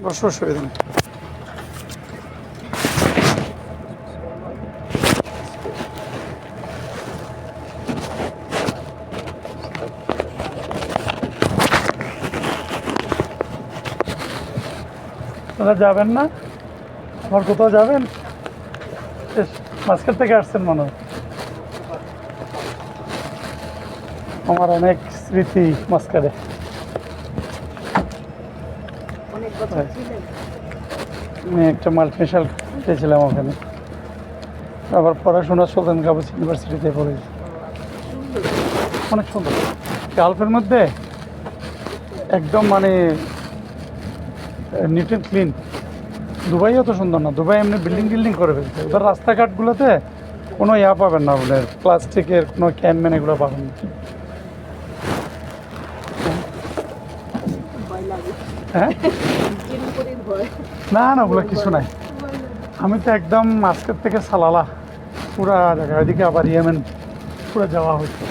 বসো, অসুবিধা নেই। আপনারা যাবেন না? আবার কোথাও যাবেন? মাঝখান থেকে আসছেন মনে হয়। আমার অনেক স্মৃতি মাঝখানে। আমি একটা মাল্টিনেশনাল পেয়েছিলাম ওখানে, আবার পড়াশোনা সুলতান কাবাস ইউনিভার্সিটিতে পড়েছি। অনেক সুন্দর গালফের মধ্যে, একদম মানে নিট অ্যান্ড ক্লিন। দুবাই অত সুন্দর না, দুবাই এমনি বিল্ডিং টিল্ডিং করে ফেলছে। ওদের রাস্তাঘাটগুলোতে কোনো ইয়া পাবেন না, আপনার প্লাস্টিকের কোনো ক্যানম্যান এগুলো পাবেন না। হ্যাঁ, না না, ওগুলো কিছু নাই। আমি তো একদম মাস্কের থেকে সালালা পুরা জায়গা, ওইদিকে আবার ইয়েমেন পুরো যাওয়া হচ্ছে।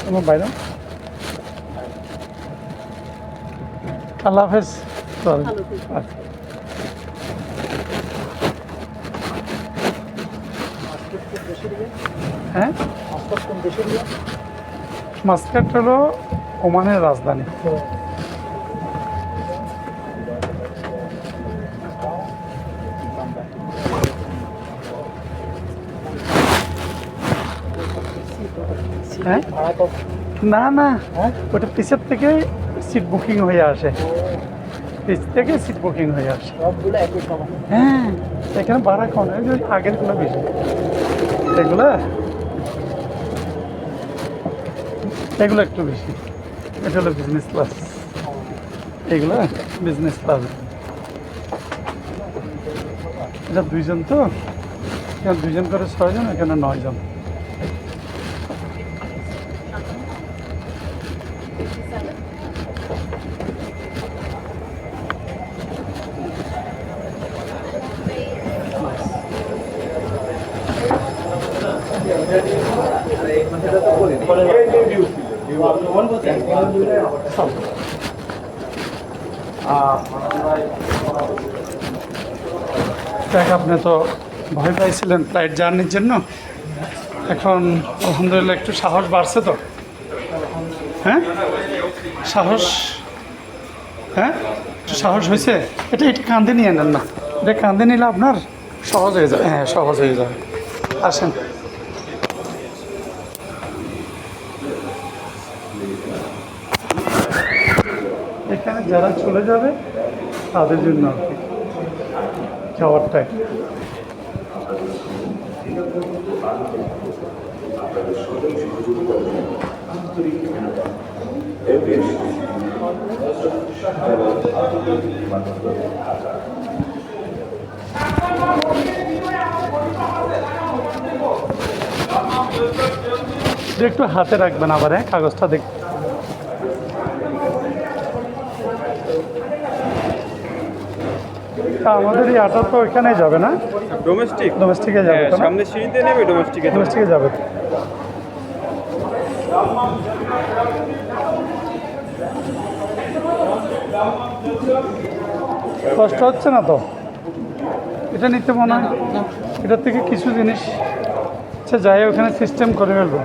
তোমার বাইরে আল্লাহ হাফেজ। আচ্ছা, হ্যাঁ, মাস্কাট হলো ওমানের রাজধানী। হ্যাঁ, না না, ওটা পিছের থেকে সিট বুকিং হয়ে আসে, পিছ থেকে সিট বুকিং হয়ে আসে। হ্যাঁ, এখানে ভাড়া কম, আগেরগুলো বেশি। এগুলো এগুলো একটু বেশি। এটা হলো বিজনেস ক্লাস, এগুলো বিজনেস ক্লাস। এটা দুইজন তো, এখানে দুইজন করে 6 জন, এখানে 9 জন। দেখ, আপনি তো ভয় পাইছিলেন ফ্লাইট জার্নির জন্য, এখন আলহামদুলিল্লাহ একটু সাহস বাড়ছে তো। হ্যাঁ, সাহস, হ্যাঁ একটু সাহস হয়েছে। এটা কাঁধে নিয়ে নেন না, এটা কাঁধে নিলে আপনার সহজ হয়ে যাবে। হ্যাঁ, সহজ হয়ে যাবে। আসেন। এখানে যারা চলে যাবে তাদের জন্য আর কি যাওয়ারটাই। একটু হাতে রাখবেন আবার, হ্যাঁ, কাগজটা দেখ। আমাদের এই আটা তো এখানে যাবে না, ডোমেস্টিকে যাবে, সামনে সিঁড়িতে নেবে, ডোমেস্টিকে যাবে। কষ্ট হচ্ছে না তো? এটা নিতে মনে হয় এটার থেকে কিছু জিনিস যাই ওখানে সিস্টেম করে ফেলবো।